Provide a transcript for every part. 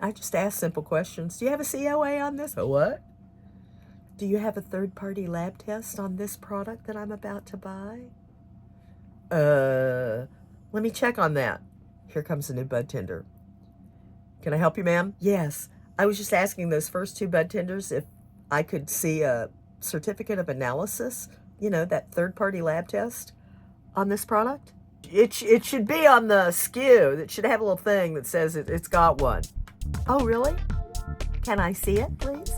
I just ask simple questions. Do you have a COA on this? A what? Do you have a third-party lab test on this product that I'm about to buy? Let me check on that. Here comes a new bud tender. Can I help you, ma'am? Yes. I was just asking those first two bud tenders if I could see a certificate of analysis, that third-party lab test on this product. It should be on the SKU. It should have a little thing that says it's got one. Oh, really? Can I see it, please?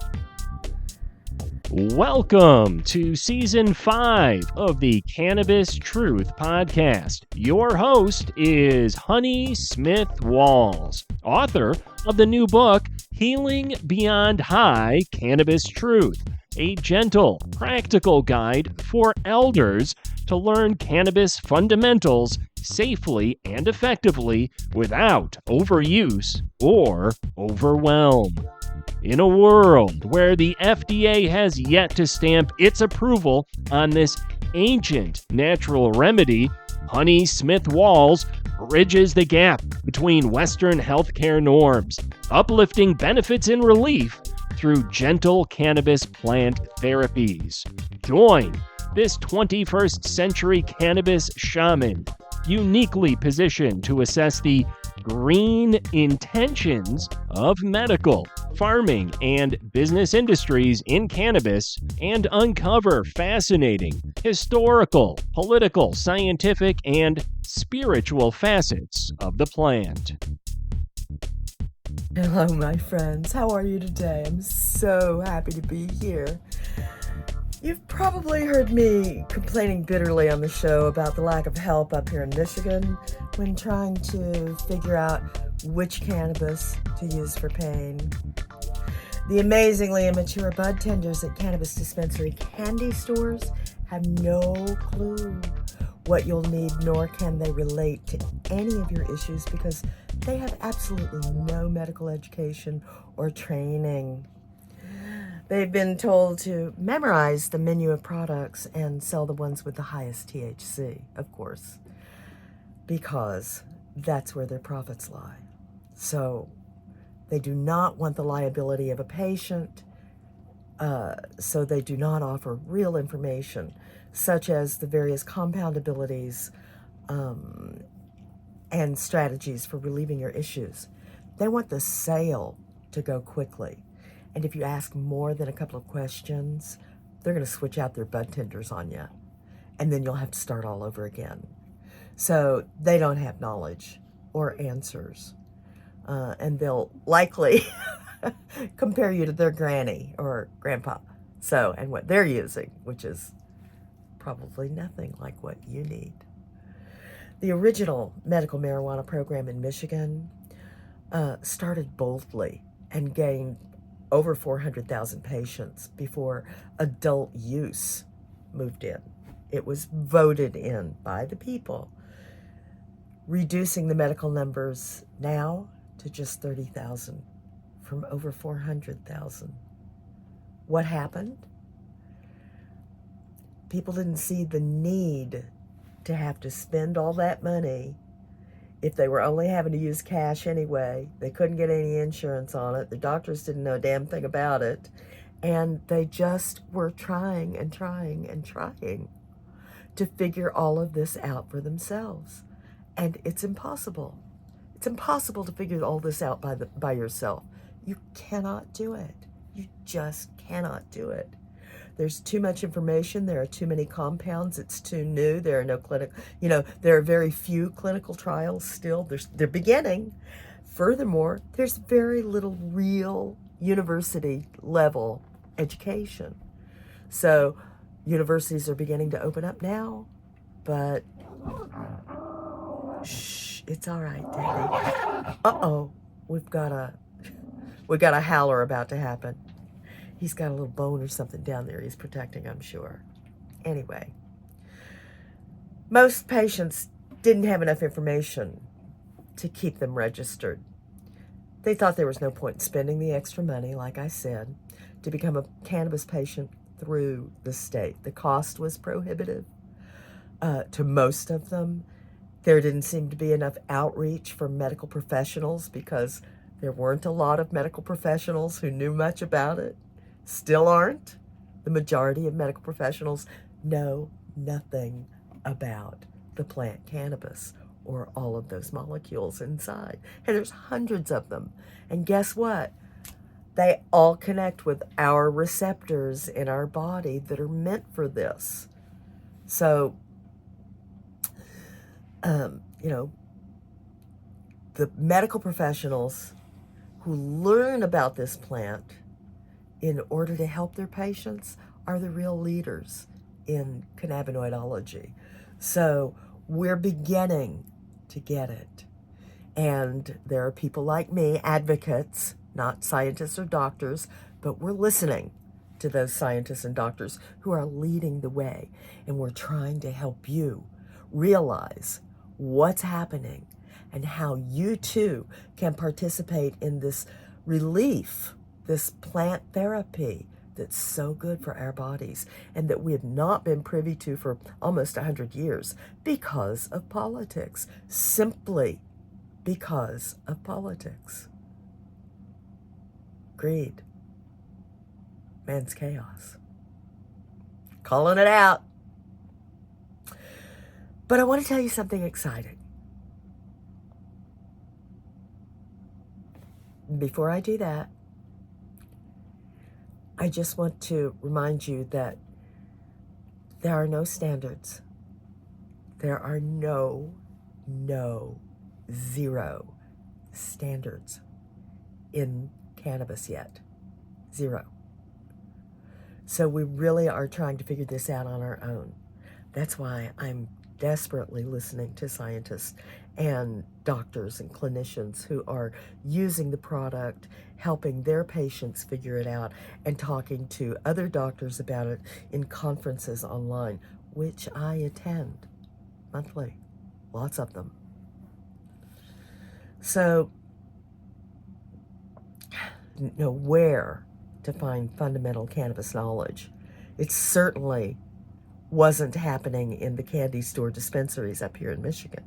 Welcome to Season 5 of the Cannabis Truth podcast. Your host is Honey Smith Walls, author of the new book, Healing Beyond High, Cannabis Truth, a gentle, practical guide for elders to learn cannabis fundamentals safely and effectively without overuse or overwhelm. In a world where the FDA has yet to stamp its approval on this ancient natural remedy, Honey Smith Walls bridges the gap between Western healthcare norms, uplifting benefits and relief through gentle cannabis plant therapies. Join this 21st century cannabis shaman, uniquely positioned to assess the green intentions of medical, farming, and business industries in cannabis and uncover fascinating historical, political, scientific, and spiritual facets of the plant. Hello, my friends. How are you today? I'm so happy to be here. You've probably heard me complaining bitterly on the show about the lack of help up here in Michigan when trying to figure out which cannabis to use for pain. The amazingly immature bud tenders at cannabis dispensary candy stores have no clue what you'll need, nor can they relate to any of your issues because they have absolutely no medical education or training. They've been told to memorize the menu of products and sell the ones with the highest THC, of course, because that's where their profits lie. So they do not want the liability of a patient, so they do not offer real information, such as the various compound abilities and strategies for relieving your issues. They want the sale to go quickly. And if you ask more than a couple of questions, they're going to switch out their bud tenders on you. And then you'll have to start all over again. So they don't have knowledge or answers. And they'll likely compare you to their granny or grandpa. And what they're using, which is probably nothing like what you need. The original medical marijuana program in Michigan started boldly and gained over 400,000 patients before adult use moved in. It was voted in by the people, reducing the medical numbers now to just 30,000 from over 400,000. What happened? People didn't see the need to have to spend all that money if they were only having to use cash anyway. They couldn't get any insurance on it. The doctors didn't know a damn thing about it. And they just were trying and trying and trying to figure all of this out for themselves. And it's impossible. It's impossible to figure all this out by yourself. You cannot do it. You just cannot do it. There's too much information. There are too many compounds. It's too new. There are no there are very few clinical trials still. They're beginning. Furthermore, there's very little real university level education. So universities are beginning to open up now, but shh, it's all right, Daddy. Uh-oh, we've got a howler about to happen. He's got a little bone or something down there he's protecting, I'm sure. Anyway, most patients didn't have enough information to keep them registered. They thought there was no point in spending the extra money, like I said, to become a cannabis patient through the state. The cost was prohibitive to most of them. There didn't seem to be enough outreach for medical professionals because There weren't a lot of medical professionals who knew much about it. Still aren't. The majority of medical professionals know nothing about the plant cannabis or all of those molecules inside. And there's hundreds of them. And guess what? They all connect with our receptors in our body that are meant for this. So, the medical professionals who learn about this plant in order to help their patients are the real leaders in cannabinoidology. So we're beginning to get it. And there are people like me, advocates, not scientists or doctors, but we're listening to those scientists and doctors who are leading the way. And we're trying to help you realize what's happening and how you too can participate in this relief, this plant therapy that's so good for our bodies and that we have not been privy to for almost 100 years because of politics, simply because of politics. Greed. Man's chaos. Calling it out. But I want to tell you something exciting. Before I do that, I just want to remind you that there are no standards. There are zero standards in cannabis yet. Zero. So we really are trying to figure this out on our own. That's why I'm desperately listening to scientists and doctors and clinicians who are using the product, helping their patients figure it out, and talking to other doctors about it in conferences online, which I attend monthly. Lots of them. So, know where to find fundamental cannabis knowledge. It certainly wasn't happening in the candy store dispensaries up here in Michigan.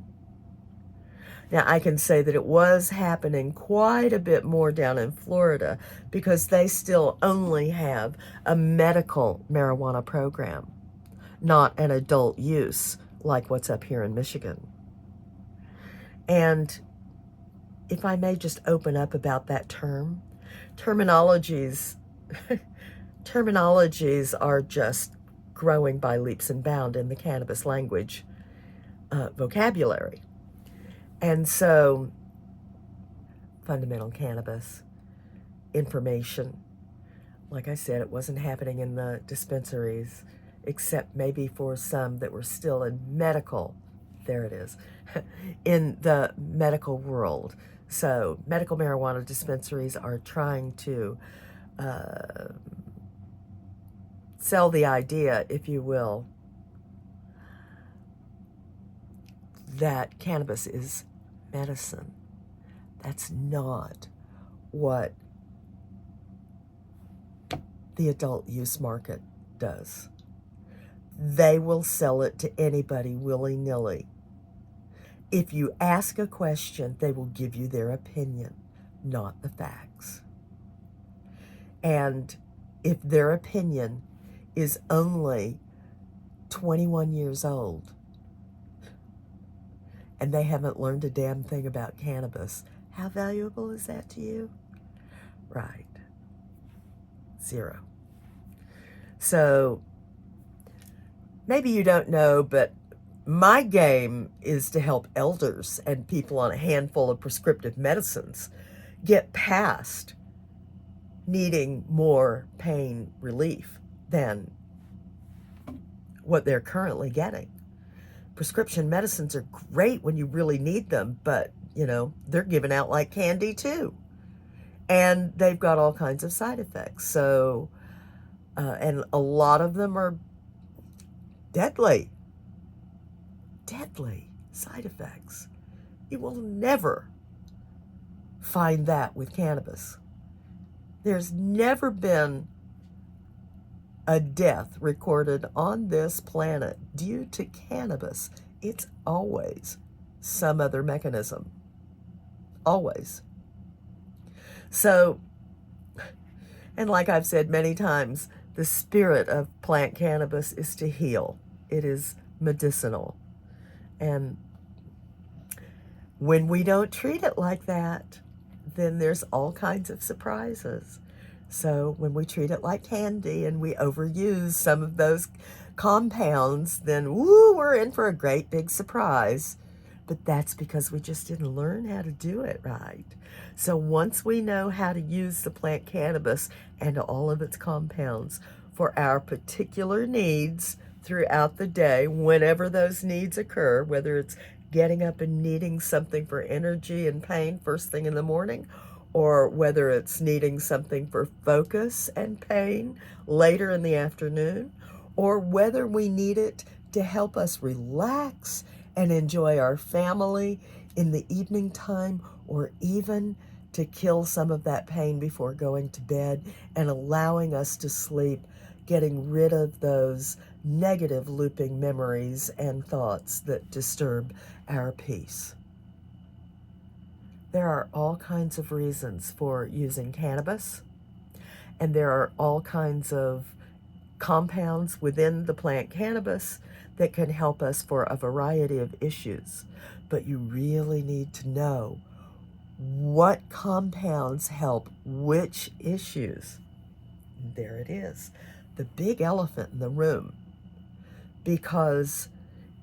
Now, I can say that it was happening quite a bit more down in Florida because they still only have a medical marijuana program, not an adult use like what's up here in Michigan. And if I may just open up about that term, terminologies are just growing by leaps and bounds in the cannabis language vocabulary. And so, fundamental cannabis information, like I said, it wasn't happening in the dispensaries, except maybe for some that were still in medical, there it is, in the medical world. So, medical marijuana dispensaries are trying to sell the idea, if you will, that cannabis is medicine. That's not what the adult use market does. They will sell it to anybody willy-nilly. If you ask a question, they will give you their opinion, not the facts. And if their opinion is only 21 years old, and they haven't learned a damn thing about cannabis, how valuable is that to you? Right. Zero. So, maybe you don't know, but my game is to help elders and people on a handful of prescriptive medicines get past needing more pain relief than what they're currently getting. Prescription medicines are great when you really need them, but, they're given out like candy too. And they've got all kinds of side effects. So, and a lot of them are deadly side effects. You will never find that with cannabis. There's never been a death recorded on this planet due to cannabis. It's always some other mechanism. Always. So, and like I've said many times, the spirit of plant cannabis is to heal. It is medicinal. And when we don't treat it like that, then there's all kinds of surprises. So when we treat it like candy and we overuse some of those compounds, then woo, we're in for a great big surprise. But that's because we just didn't learn how to do it right. So once we know how to use the plant cannabis and all of its compounds for our particular needs throughout the day, whenever those needs occur, whether it's getting up and needing something for energy and pain first thing in the morning, or whether it's needing something for focus and pain later in the afternoon, or whether we need it to help us relax and enjoy our family in the evening time, or even to kill some of that pain before going to bed and allowing us to sleep, getting rid of those negative looping memories and thoughts that disturb our peace. There are all kinds of reasons for using cannabis, and there are all kinds of compounds within the plant cannabis that can help us for a variety of issues. But you really need to know what compounds help which issues. And there it is, the big elephant in the room, because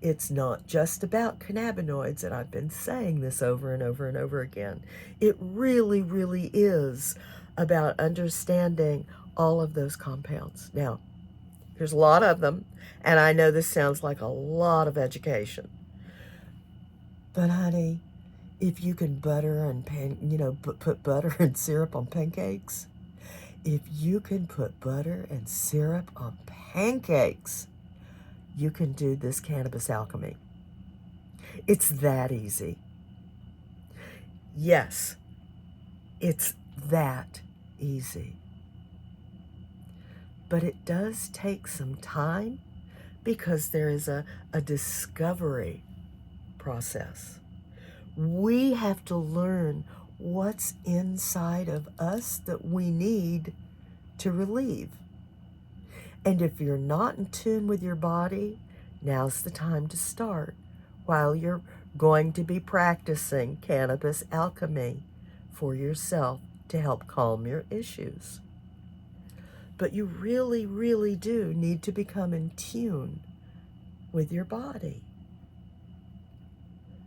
it's not just about cannabinoids, and I've been saying this over and over and over again. It really, really is about understanding all of those compounds. Now, there's a lot of them, and I know this sounds like a lot of education. But honey, if you can butter and put butter and syrup on pancakes, if you can put butter and syrup on pancakes, you can do this cannabis alchemy. It's that easy. Yes, it's that easy. But it does take some time because there is a discovery process. We have to learn what's inside of us that we need to relieve. And if you're not in tune with your body, now's the time to start while you're going to be practicing cannabis alchemy for yourself to help calm your issues. But you really, really do need to become in tune with your body.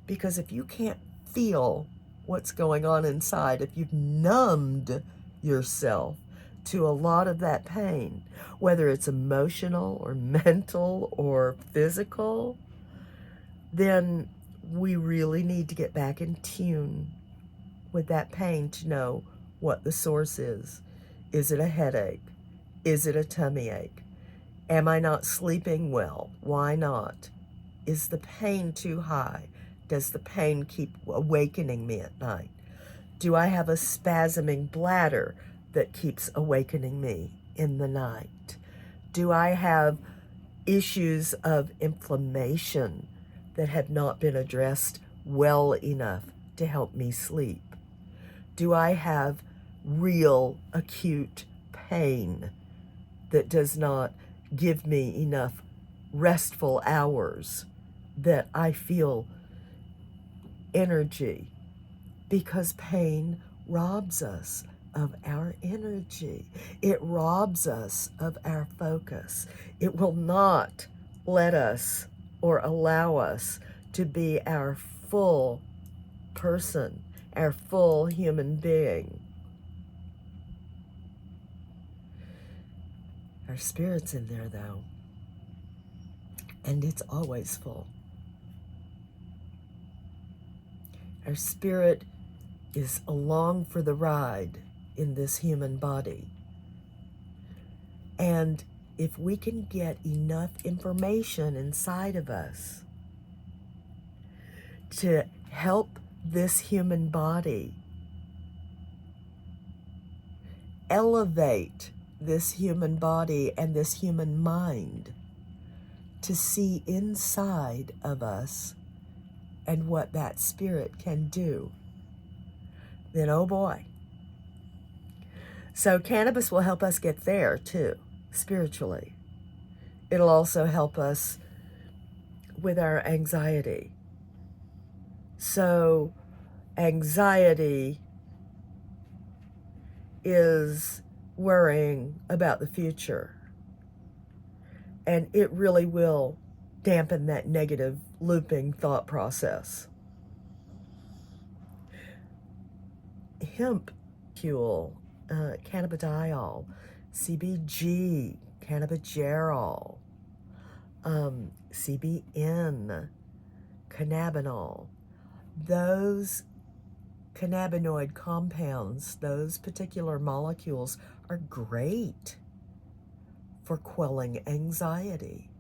Because if you can't feel what's going on inside, if you've numbed yourself to a lot of that pain, whether it's emotional or mental or physical, then we really need to get back in tune with that pain to know what the source is. Is it a headache? Is it a tummy ache? Am I not sleeping well? Why not? Is the pain too high? Does the pain keep awakening me at night? Do I have a spasming bladder that keeps awakening me in the night? Do I have issues of inflammation that have not been addressed well enough to help me sleep? Do I have real acute pain that does not give me enough restful hours that I feel energy? Because pain robs us of our energy. It robs us of our focus. It will not let us or allow us to be our full person, our full human being. Our spirit's in there though, and it's always full. Our spirit is along for the ride in this human body. And if we can get enough information inside of us to help this human body elevate this human body and this human mind to see inside of us and what that spirit can do, then oh boy, So cannabis will help us get there too, spiritually. It'll also help us with our anxiety. So anxiety is worrying about the future, and it really will dampen that negative looping thought process. Hemp fuel, cannabidiol, CBG, cannabigerol, CBN, cannabinol, those cannabinoid compounds, those particular molecules are great for quelling anxiety.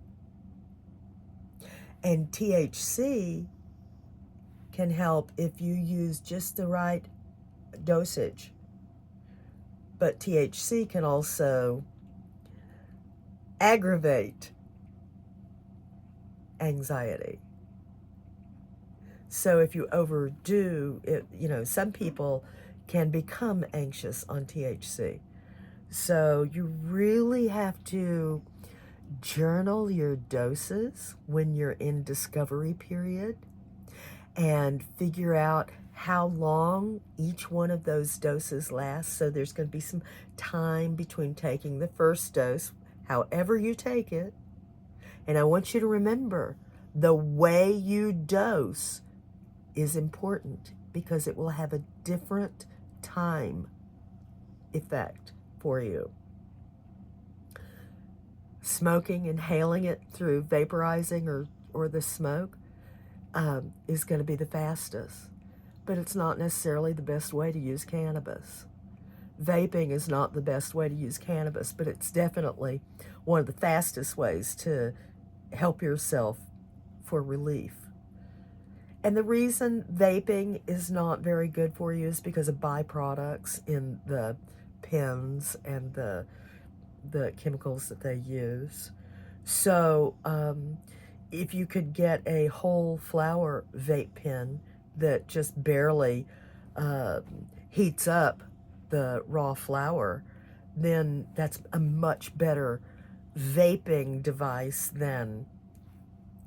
And THC can help if you use just the right dosage. But THC can also aggravate anxiety. So if you overdo it, some people can become anxious on THC. So you really have to journal your doses when you're in discovery period and figure out how long each one of those doses lasts. So there's going to be some time between taking the first dose, however you take it. And I want you to remember, the way you dose is important because it will have a different time effect for you. Smoking, inhaling it through vaporizing or the smoke is going to be the fastest, but it's not necessarily the best way to use cannabis. Vaping is not the best way to use cannabis, but it's definitely one of the fastest ways to help yourself for relief. And the reason vaping is not very good for you is because of byproducts in the pens and the chemicals that they use. So if you could get a whole flower vape pen that just barely heats up the raw flower, then that's a much better vaping device than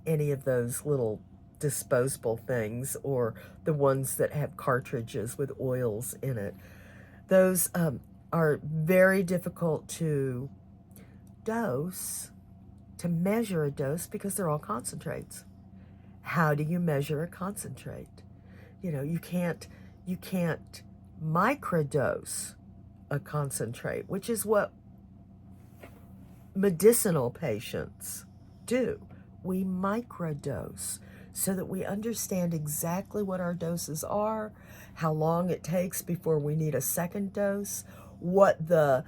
any of those little disposable things or the ones that have cartridges with oils in it. Those are very difficult to dose, to measure a dose, because they're all concentrates. How do you measure a concentrate? You can't microdose a concentrate, which is what medicinal patients do. We microdose so that we understand exactly what our doses are, how long it takes before we need a second dose, what the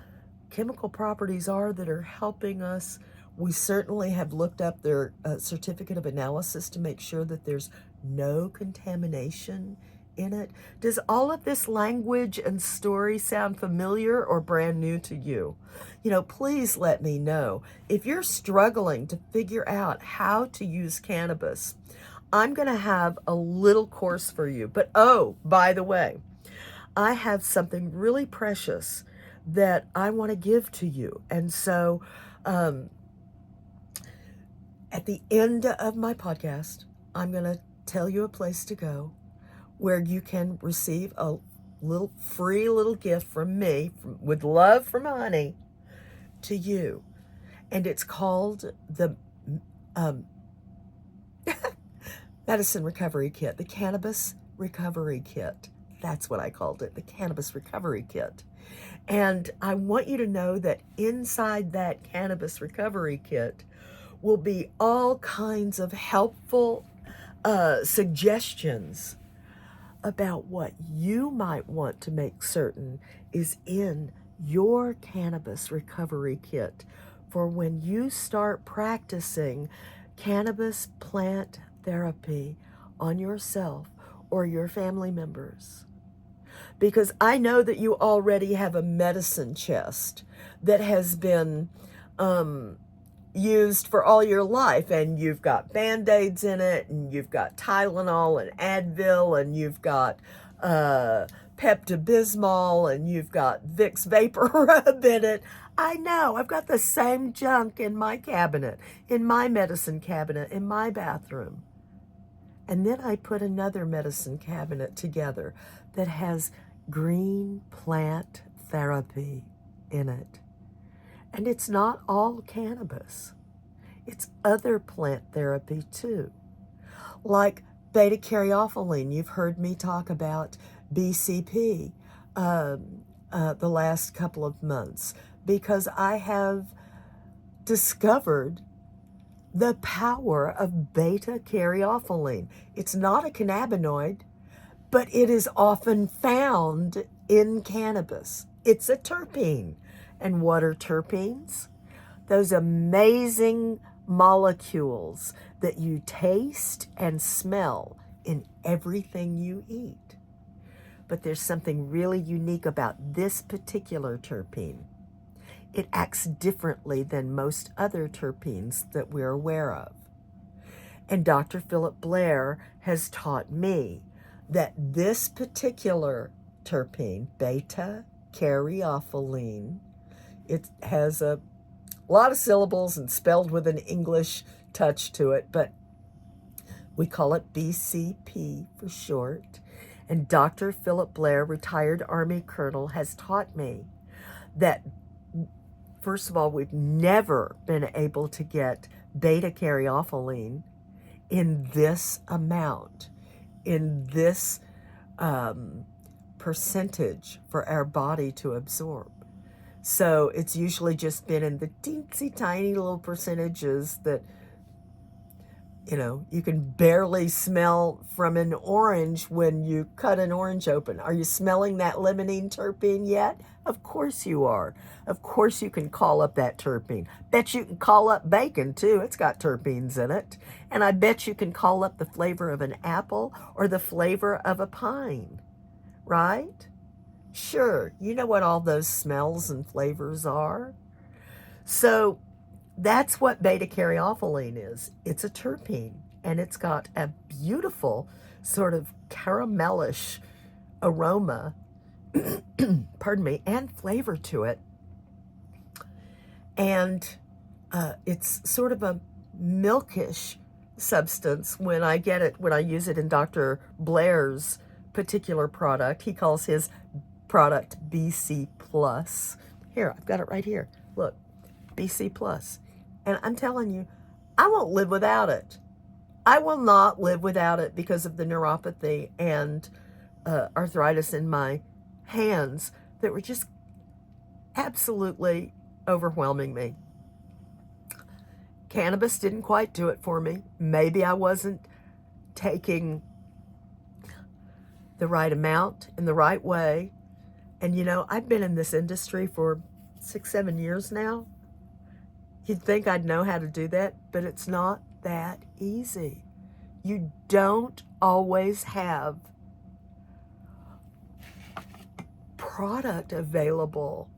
chemical properties are that are helping us. We certainly have looked up their certificate of analysis to make sure that there's no contamination in it. Does all of this language and story sound familiar or brand new to you? Please let me know. If you're struggling to figure out how to use cannabis, I'm going to have a little course for you. But by the way, I have something really precious that I want to give to you. And so at the end of my podcast, I'm going to tell you a place to go where you can receive a free little gift from me, with love from Honey, to you. And it's called the Medicine Recovery Kit, the Cannabis Recovery Kit. That's what I called it, the Cannabis Recovery Kit. And I want you to know that inside that Cannabis Recovery Kit will be all kinds of helpful suggestions about what you might want to make certain is in your Cannabis Recovery Kit for when you start practicing cannabis plant therapy on yourself or your family members. Because I know that you already have a medicine chest that has been used for all your life, and you've got Band-Aids in it, and you've got Tylenol and Advil, and you've got Pepto-Bismol and you've got Vicks Vapor Rub in it. I know, I've got the same junk in my cabinet, in my medicine cabinet, in my bathroom. And then I put another medicine cabinet together that has green plant therapy in it. And it's not all cannabis. It's other plant therapy too. Like beta-caryophyllene, you've heard me talk about BCP the last couple of months because I have discovered the power of beta-caryophyllene. It's not a cannabinoid, but it is often found in cannabis. It's a terpene. And what are terpenes? Those amazing molecules that you taste and smell in everything you eat. But there's something really unique about this particular terpene. It acts differently than most other terpenes that we're aware of. And Dr. Philip Blair has taught me that this particular terpene, beta-caryophyllene, it has a lot of syllables and spelled with an English touch to it, but we call it BCP for short. And Dr. Philip Blair, retired Army colonel, has taught me that, first of all, we've never been able to get beta-caryophyllene in this amount, in this percentage for our body to absorb. So it's usually just been in the teensy tiny little percentages that, you know, you can barely smell from an orange when you cut an orange open. Are you smelling that limonene terpene yet? Of course you are. Of course you can call up that terpene. Bet you can call up bacon too. It's got terpenes in it. And I bet you can call up the flavor of an apple or the flavor of a pine, right? Sure, you know what all those smells and flavors are. So that's what beta-caryophyllene is. It's a terpene, and it's got a beautiful sort of caramelish aroma, pardon me, and flavor to it. And it's sort of a milkish substance when I get it, when I use it in Dr. Blair's particular product. He calls his product BC Plus. Here, I've got it right here. Look, BC Plus. And I'm telling you, I won't live without it. I will not live without it because of the neuropathy and arthritis in my hands that were just absolutely overwhelming me. Cannabis didn't quite do it for me. Maybe I wasn't taking the right amount in the right way. And you know, I've been in this industry for 6-7 years now. You'd think I'd know how to do that, but it's not that easy. You don't always have product available.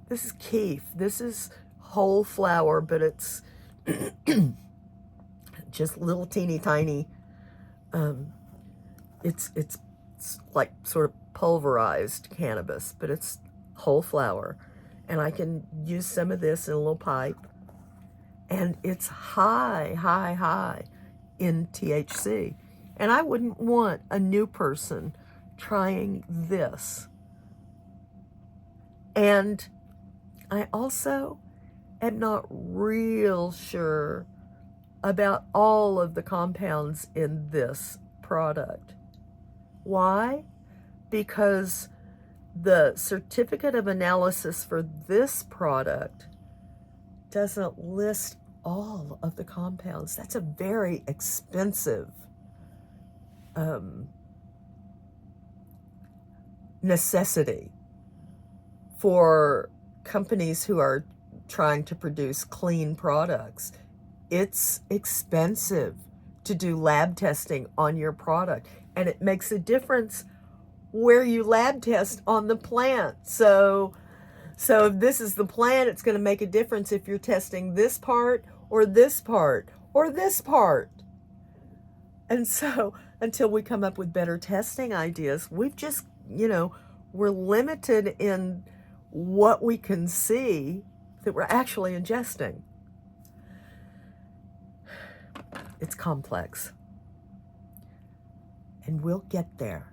This is keef. This is whole flower, but it's just little teeny tiny. It's like sort of pulverized cannabis, but it's whole flower. And I can use some of this in a little pipe. And it's high in THC. And I wouldn't want a new person trying this. And I also am not real sure about all of the compounds in this product. Why? Because the certificate of analysis for this product doesn't list all of the compounds. That's a very expensive necessity for companies who are trying to produce clean products. It's expensive to do lab testing on your product, and it makes a difference where you lab test on the plant. So if this is the plant, it's going to make a difference if you're testing this part or this part or this part. And so until we come up with better testing ideas, we've just we're limited in what we can see that we're actually ingesting. It's complex. And we'll get there.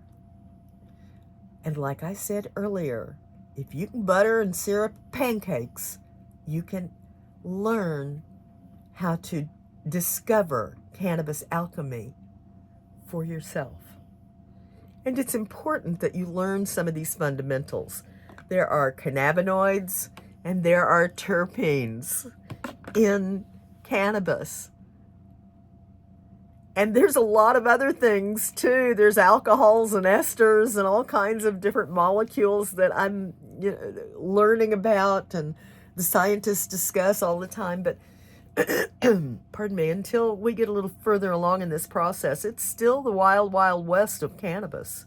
And like I said earlier, if you can butter and syrup pancakes, you can learn how to discover cannabis alchemy for yourself. And it's important that you learn some of these fundamentals. There are cannabinoids and there are terpenes in cannabis. And there's a lot of other things too. There's alcohols and esters and all kinds of different molecules that I'm learning about and the scientists discuss all the time. But pardon me, until we get a little further along in this process, it's still the wild, wild west of cannabis.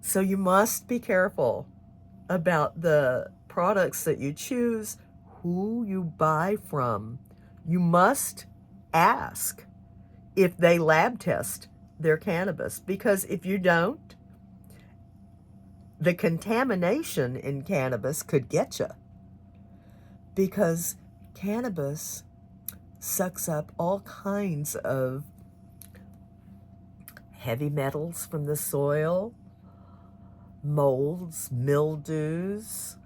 So you must be careful about the products that you choose, who you buy from. You must ask if they lab test their cannabis, because if you don't, the contamination in cannabis could get you, because cannabis sucks up all kinds of heavy metals from the soil, molds, mildews,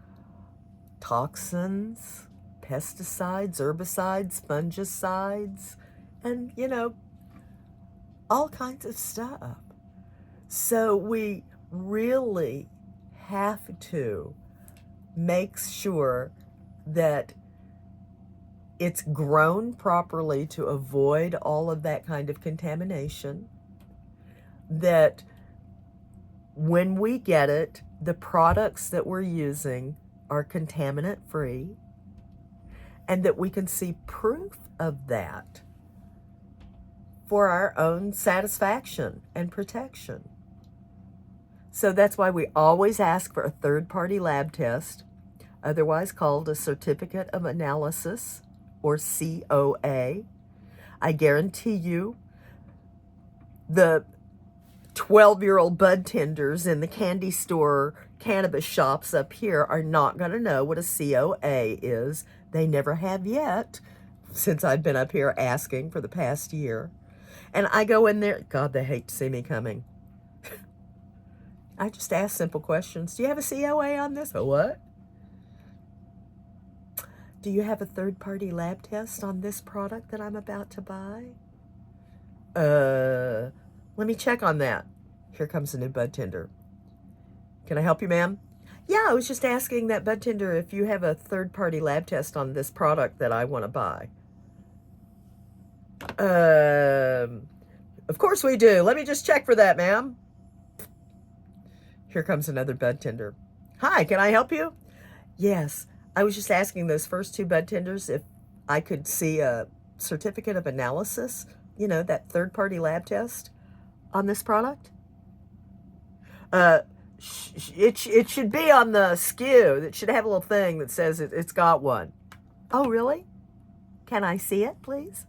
toxins, pesticides, herbicides, fungicides, and all kinds of stuff. So we really have to make sure that it's grown properly to avoid all of that kind of contamination, that when we get it, the products that we're using are contaminant free, and that we can see proof of that for our own satisfaction and protection. So that's why we always ask for a third-party lab test, otherwise called a Certificate of Analysis, or COA. I guarantee you the 12-year-old bud tenders in the candy store cannabis shops up here are not going to know what a COA is. They never have yet, since I've been up here asking for the past year. And I go in there, God, they hate to see me coming. I just ask simple questions. Do you have a COA on this? A what? Do you have a third-party lab test on this product that I'm about to buy? Let me check on that. Here comes a new bud tender. Can I help you, ma'am? Yeah, I was just asking that bud tender if you have a third-party lab test on this product that I want to buy. Of course we do. Let me just check for that, ma'am. Here comes another bud tender. Hi, can I help you? Yes, I was just asking those first two bud tenders if I could see a certificate of analysis, that third-party lab test on this product. It should be on the SKU. It should have a little thing that says it's got one. Oh, really? Can I see it, please?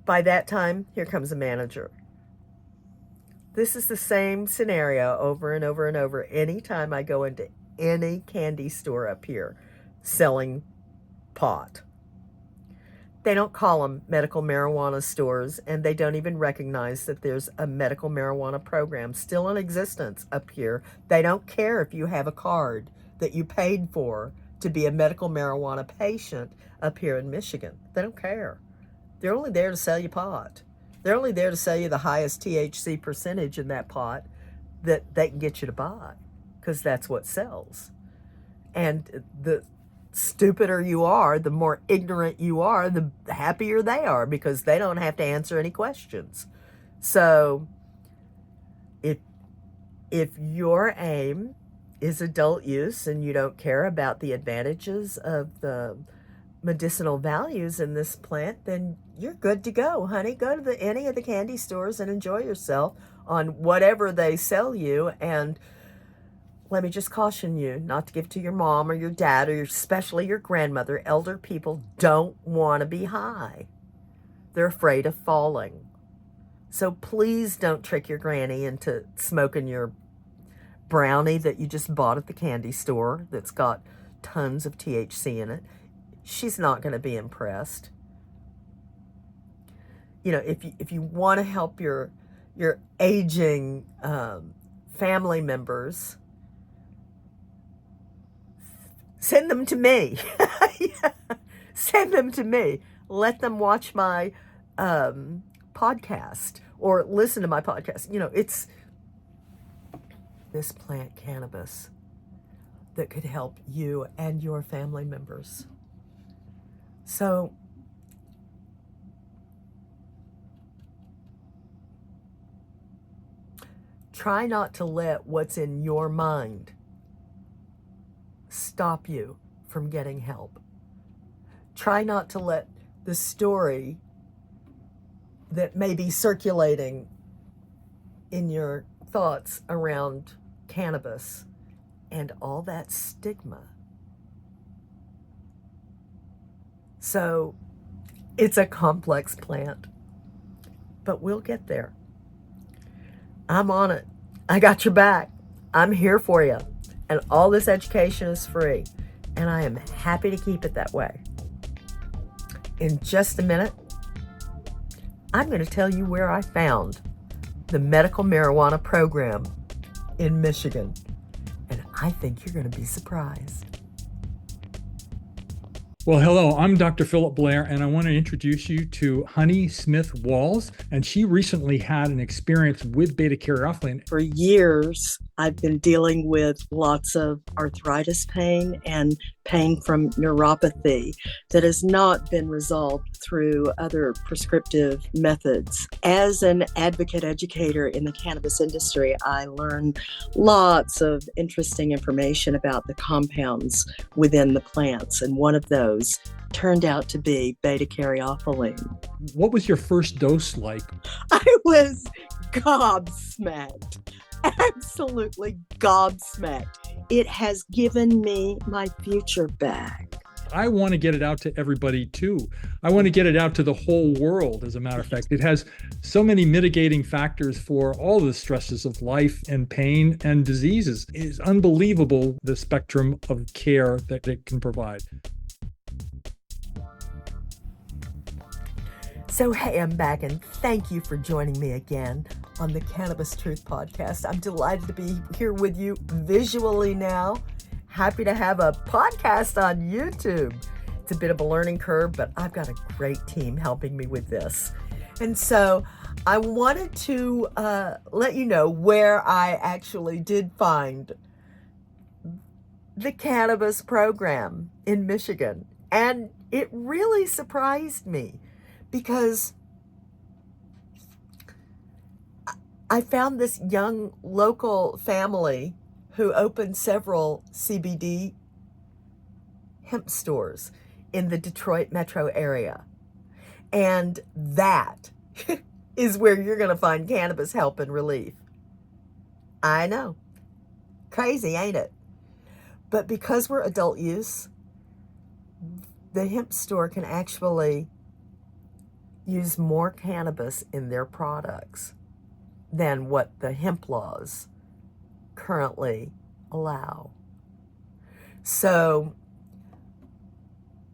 By that time, here comes a manager. This is the same scenario over and over and over anytime I go into any candy store up here selling pot. They don't call them medical marijuana stores, and they don't even recognize that there's a medical marijuana program still in existence up here. They don't care if you have a card that you paid for to be a medical marijuana patient up here in Michigan. They don't care. They're only there to sell you pot. They're only there to sell you the highest THC percentage in that pot that they can get you to buy, because that's what sells. And the stupider you are, the more ignorant you are, the happier they are, because they don't have to answer any questions. So if your aim is adult use and you don't care about the advantages of the medicinal values in this plant, then you're good to go, honey. Go to any of the candy stores and enjoy yourself on whatever they sell you. And let me just caution you not to give to your mom or your dad or especially your grandmother. Elder people don't want to be high. They're afraid of falling. So please don't trick your granny into smoking your brownie that you just bought at the candy store that's got tons of THC in it. She's not going to be impressed. You know, if you want to help your aging family members, send them to me. Yeah. Send them to me. Let them watch my podcast or listen to my podcast. You know, it's this plant cannabis that could help you and your family members. So try not to let what's in your mind stop you from getting help. Try not to let the story that may be circulating in your thoughts around cannabis and all that stigma. So it's a complex plant, but we'll get there. I'm on it. I got your back. I'm here for you. And all this education is free. And I am happy to keep it that way. In just a minute, I'm going to tell you where I found the medical marijuana program in Michigan. And I think you're going to be surprised. Well, hello, I'm Dr. Philip Blair, and I want to introduce you to Honey Smith Walls. And she recently had an experience with beta caryophyllene. For years, I've been dealing with lots of arthritis pain and pain from neuropathy that has not been resolved through other prescriptive methods. As an advocate educator in the cannabis industry, I learned lots of interesting information about the compounds within the plants, and one of those turned out to be beta caryophyllene. What was your first dose like? I was gobsmacked, absolutely gobsmacked. It has given me my future back. I want to get it out to everybody too. I want to get it out to the whole world, as a matter of fact. It has so many mitigating factors for all the stresses of life and pain and diseases. It is unbelievable, the spectrum of care that it can provide. So, hey, I'm back, and thank you for joining me again on the Cannabis Truth podcast. I'm delighted to be here with you visually now. Happy to have a podcast on YouTube. It's a bit of a learning curve, but I've got a great team helping me with this. And so I wanted to let you know where I actually did find the cannabis program in Michigan. And it really surprised me, because I found this young local family who opened several CBD hemp stores in the Detroit metro area. And that is where you're going to find cannabis help and relief. I know. Crazy, ain't it? But because we're adult use, the hemp store can actually use more cannabis in their products than what the hemp laws currently allow. So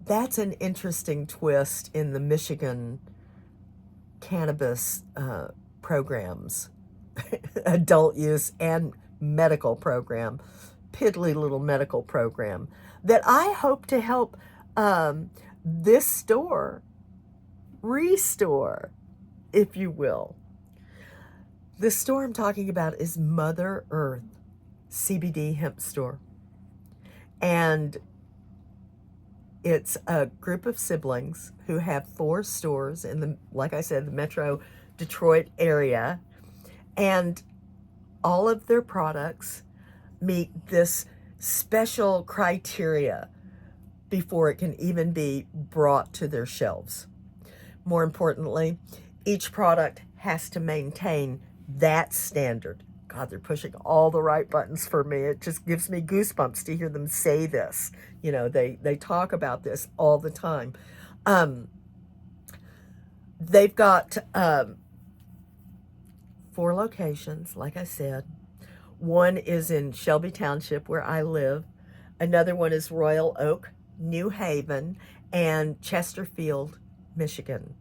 that's an interesting twist in the Michigan cannabis programs, adult use and medical program, piddly little medical program, that I hope to help this store restore, if you will. The store I'm talking about is Mother Earth CBD hemp store. And it's a group of siblings who have 4 stores in the, like I said, the metro Detroit area. And all of their products meet this special criteria before it can even be brought to their shelves. More importantly, each product has to maintain that standard. God, they're pushing all the right buttons for me. It just gives me goosebumps to hear them say this. You know, they talk about this all the time. They've got 4 locations, like I said. One is in Shelby Township, where I live. Another one is Royal Oak, New Haven, and Chesterfield, Michigan.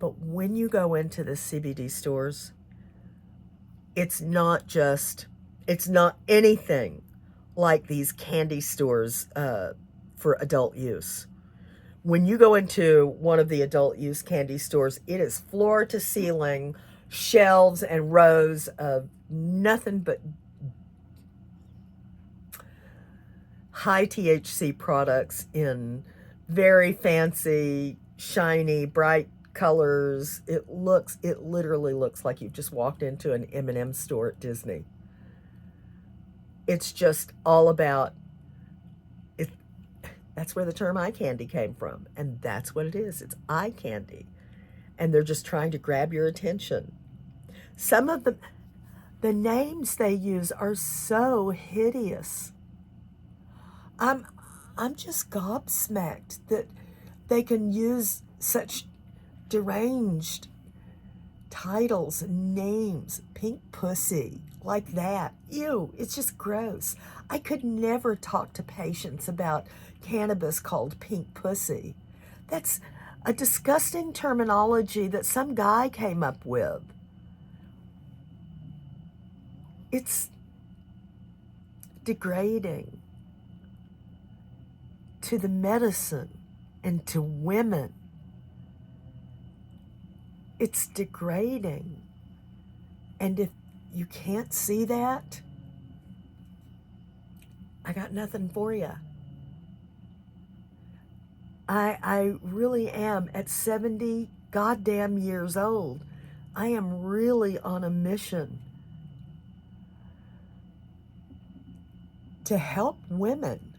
But when you go into the CBD stores, it's not anything like these candy stores for adult use. When you go into one of the adult use candy stores, it is floor to ceiling, shelves and rows of nothing but high THC products in very fancy, shiny, bright colors. It literally looks like you've just walked into an M&M store at Disney. It's just all about it. That's where the term eye candy came from, and that's what it is. It's eye candy, and they're just trying to grab your attention. Some of the names they use are so hideous. I'm just gobsmacked that they can use such deranged titles and names. Pink pussy, like that. Ew, it's just gross. I could never talk to patients about cannabis called pink pussy. That's a disgusting terminology that some guy came up with. It's degrading to the medicine and to women. It's degrading. And if you can't see that, I got nothing for you. I really am, at 70 goddamn years old, I am really on a mission to help women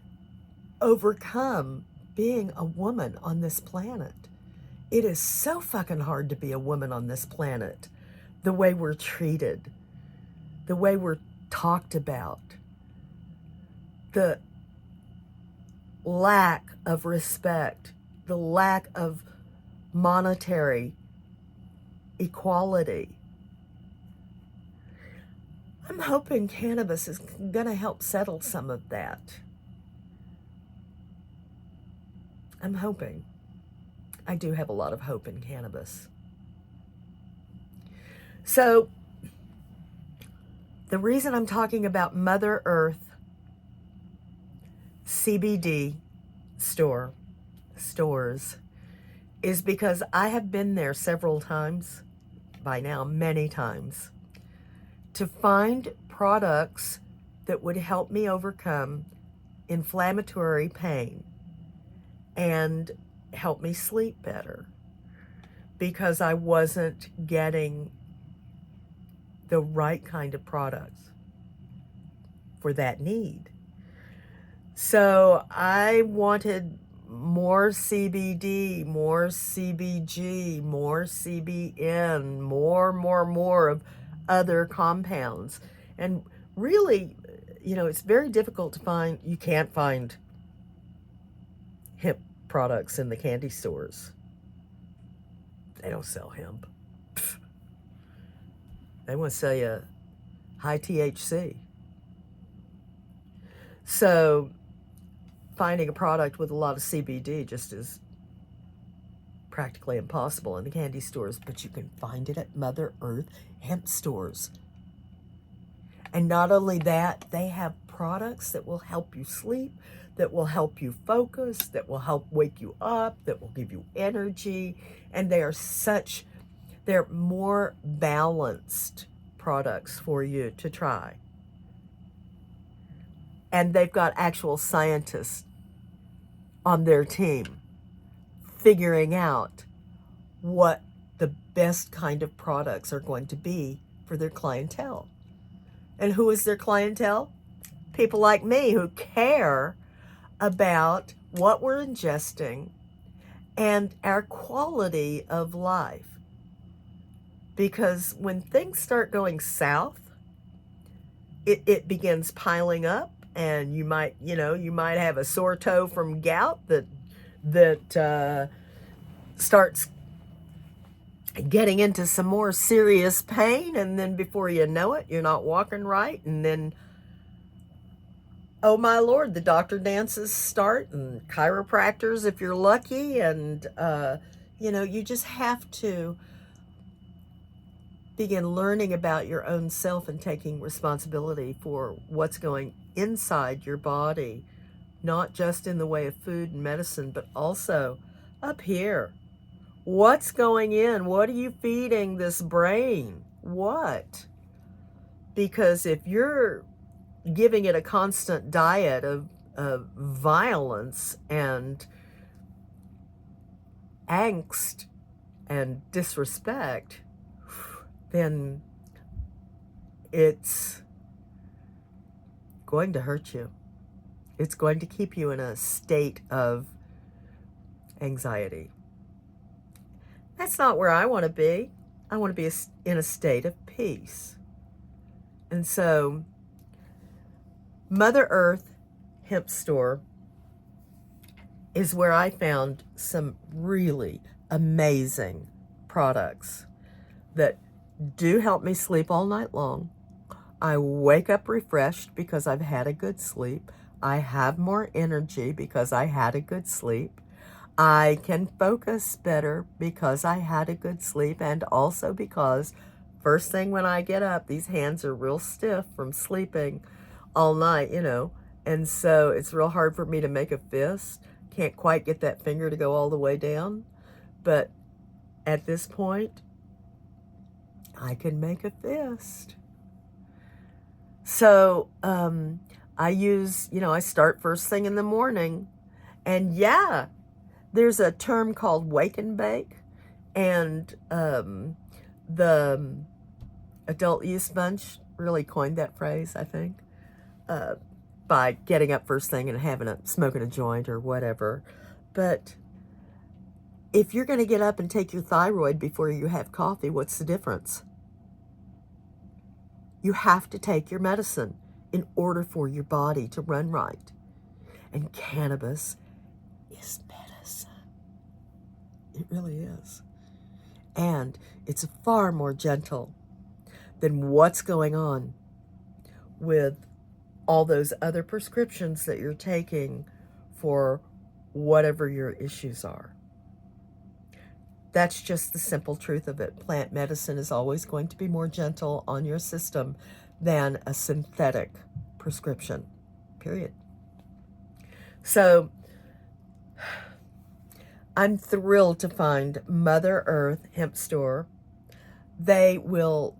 overcome being a woman on this planet. It is so fucking hard to be a woman on this planet. The way we're treated, the way we're talked about, the lack of respect, the lack of monetary equality. I'm hoping cannabis is going to help settle some of that. I'm hoping. I do have a lot of hope in cannabis. So, the reason I'm talking about Mother Earth CBD stores is because I have been there several times, by now many times, to find products that would help me overcome inflammatory pain and help me sleep better, because I wasn't getting the right kind of products for that need. So I wanted more CBD, more CBG, more CBN, more of other compounds. And really, it's very difficult to find. You can't find hemp products in the candy stores. They don't sell hemp. They want to sell you high THC. So finding a product with a lot of CBD just is practically impossible in the candy stores, but you can find it at Mother Earth hemp stores. And not only that, they have products that will help you sleep, that will help you focus, that will help wake you up, that will give you energy. And they're more balanced products for you to try. And they've got actual scientists on their team figuring out what the best kind of products are going to be for their clientele. And who is their clientele? People like me who care about what we're ingesting and our quality of life. Because when things start going south, it begins piling up, and you might have a sore toe from gout that starts getting into some more serious pain, and then before you know it, you're not walking right, and then, oh my Lord, the doctor dances start, and chiropractors if you're lucky, and you just have to begin learning about your own self and taking responsibility for what's going inside your body, not just in the way of food and medicine, but also up here. What's going in? What are you feeding this brain? What? Because if you're giving it a constant diet of violence and angst and disrespect, then it's going to hurt you. It's going to keep you in a state of anxiety. That's not where I want to be. I want to be in a state of peace. And so, Mother Earth Hemp Store is where I found some really amazing products that do help me sleep all night long. I wake up refreshed because I've had a good sleep. I have more energy because I had a good sleep. I can focus better because I had a good sleep, and also because first thing when I get up, these hands are real stiff from sleeping all night, and so it's real hard for me to make a fist. Can't quite get that finger to go all the way down, but at this point, I can make a fist. So I start first thing in the morning, and yeah, there's a term called wake and bake, and the adult use bunch really coined that phrase, I think, by getting up first thing and smoking a joint or whatever. But if you're going to get up and take your thyroid before you have coffee, what's the difference? You have to take your medicine in order for your body to run right. And cannabis is medicine. It really is. And it's far more gentle than what's going on with all those other prescriptions that you're taking for whatever your issues are. That's just the simple truth of it. Plant medicine is always going to be more gentle on your system than a synthetic prescription, period. So I'm thrilled to find Mother Earth Hemp Store. They will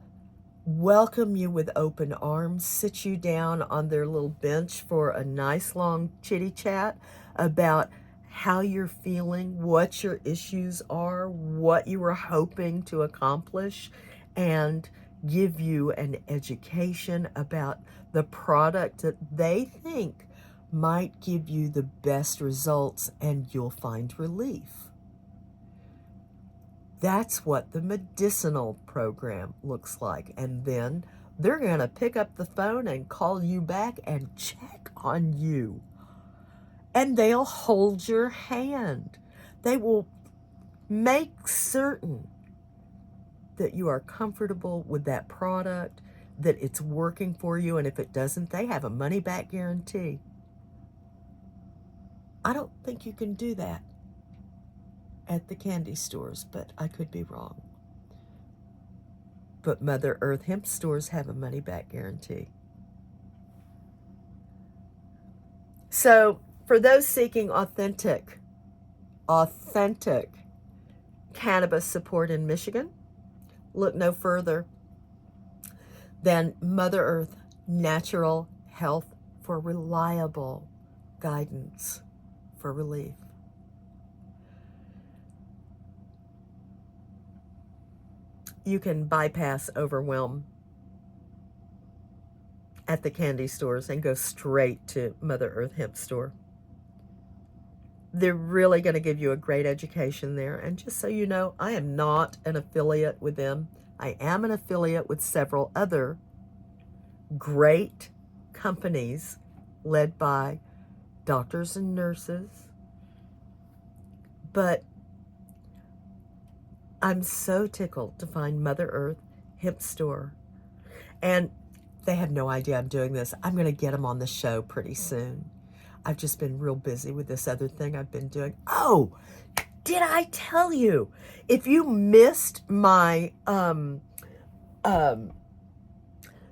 welcome you with open arms, sit you down on their little bench for a nice long chitty chat about how you're feeling, what your issues are, what you were hoping to accomplish, and give you an education about the product that they think might give you the best results, and you'll find relief. That's what the medicinal program looks like. And then they're going to pick up the phone and call you back and check on you. And they'll hold your hand. They will make certain that you are comfortable with that product, that it's working for you, and if it doesn't, they have a money-back guarantee. I don't think you can do that at the candy stores, but I could be wrong. But Mother Earth Hemp stores have a money-back guarantee. So, for those seeking authentic cannabis support in Michigan, look no further than Mother Earth Natural Health for reliable guidance for relief. You can bypass overwhelm at the candy stores and go straight to Mother Earth Hemp Store. They're really going to give you a great education there. And just so you know, I am not an affiliate with them. I am an affiliate with several other great companies led by doctors and nurses. But I'm so tickled to find Mother Earth Hemp Store. And they have no idea I'm doing this. I'm going to get them on the show pretty soon. I've just been real busy with this other thing I've been doing. Oh, did I tell you? If you missed my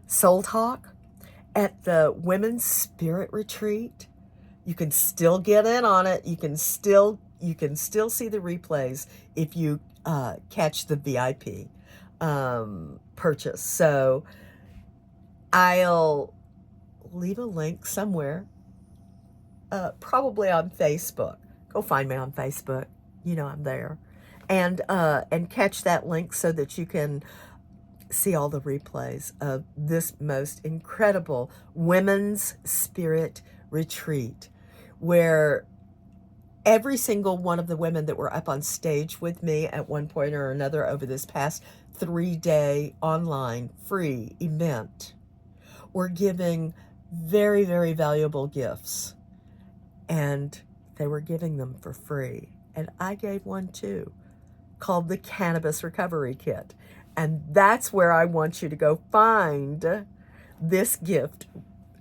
Soul Talk at the Women's Spirit Retreat, you can still get in on it. You can still see the replays if you catch the VIP purchase. So I'll leave a link somewhere, probably on Facebook. Go find me on Facebook. You know I'm there, and catch that link so that you can see all the replays of this most incredible Women's Spirit Retreat, where every single one of the women that were up on stage with me at one point or another over this past 3-day online free event were giving very, very valuable gifts, and they were giving them for free. And I gave one too, called the Cannabis Recovery Kit. And that's where I want you to go find this gift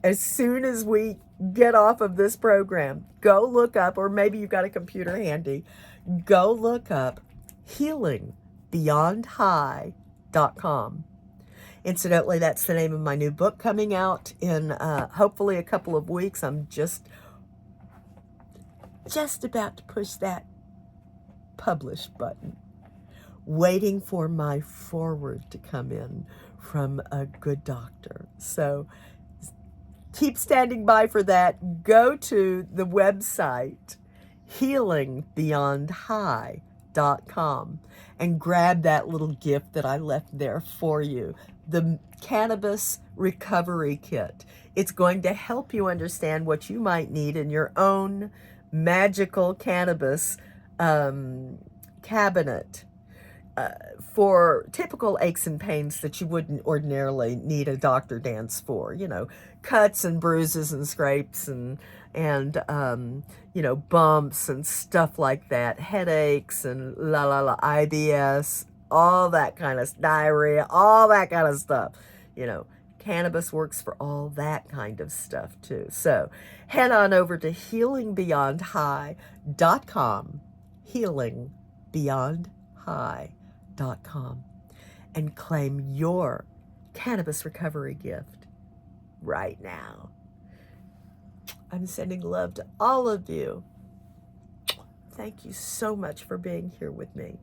as soon as we get off of this program. Go look up, or maybe you've got a computer handy, go look up healingbeyondhigh.com. Incidentally, that's the name of my new book coming out in hopefully a couple of weeks. I'm just about to push that publish button, waiting for my foreword to come in from a good doctor. So keep standing by for that. Go to the website healingbeyondhigh.com and grab that little gift that I left there for you, the Cannabis Recovery Kit. It's going to help you understand what you might need in your own magical cannabis cabinet for typical aches and pains that you wouldn't ordinarily need a doctor dance for, you know, cuts and bruises and scrapes and you know, bumps and stuff like that, headaches and IBS, all that kind of diarrhea, all that kind of stuff. You know, cannabis works for all that kind of stuff too. So head on over to healingbeyondhigh.com, healingbeyondhigh.com, and claim your cannabis recovery gift right now. I'm sending love to all of you. Thank you so much for being here with me.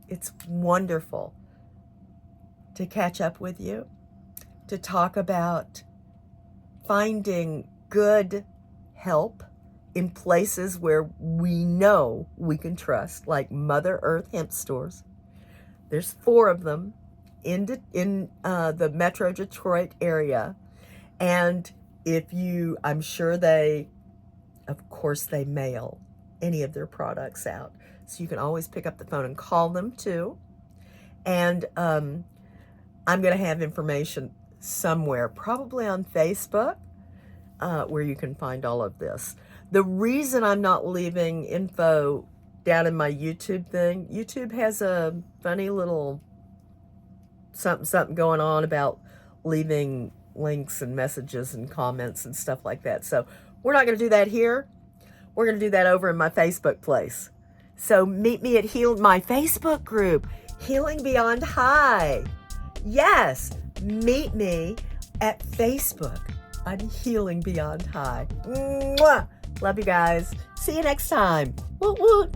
It's wonderful to catch up with you, to talk about finding good help in places where we know we can trust, like Mother Earth Hemp Stores. There's 4 of them in the Metro Detroit area. And I'm sure of course they mail any of their products out. So you can always pick up the phone and call them too. And I'm going to have information somewhere, probably on Facebook, where you can find all of this. The reason I'm not leaving info down in my YouTube thing, YouTube has a funny little something going on about leaving links and messages and comments and stuff like that. So we're not going to do that here. We're going to do that over in my Facebook place. So meet me at my Facebook group, Healing Beyond High. Yes, meet me at Facebook. I'm Healing Beyond High. Mwah! Love you guys. See you next time. Woot woot.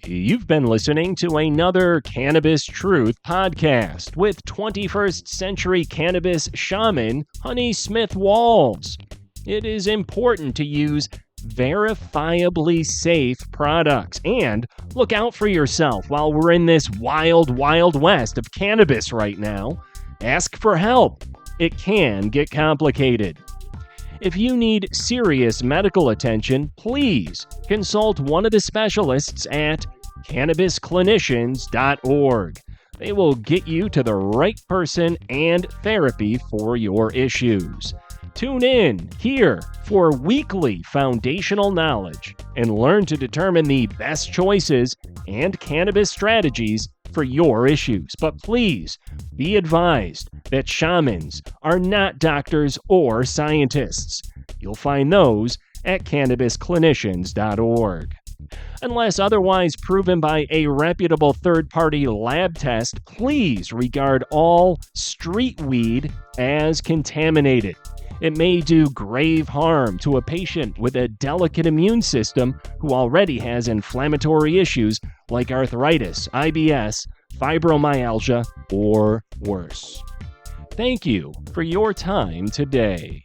You've been listening to another Cannabis Truth podcast with 21st century cannabis shaman Honey Smith Walls. It is important to use verifiably safe products and look out for yourself while we're in this wild, wild west of cannabis right now. Ask for help. It can get complicated. If you need serious medical attention, please consult one of the specialists at cannabisclinicians.org. They will get you to the right person and therapy for your issues. Tune in here for weekly foundational knowledge and learn to determine the best choices and cannabis strategies for your issues. But please be advised that shamans are not doctors or scientists. You'll find those at cannabisclinicians.org. Unless otherwise proven by a reputable third-party lab test, please regard all street weed as contaminated. It may do grave harm to a patient with a delicate immune system who already has inflammatory issues like arthritis, IBS, fibromyalgia, or worse. Thank you for your time today.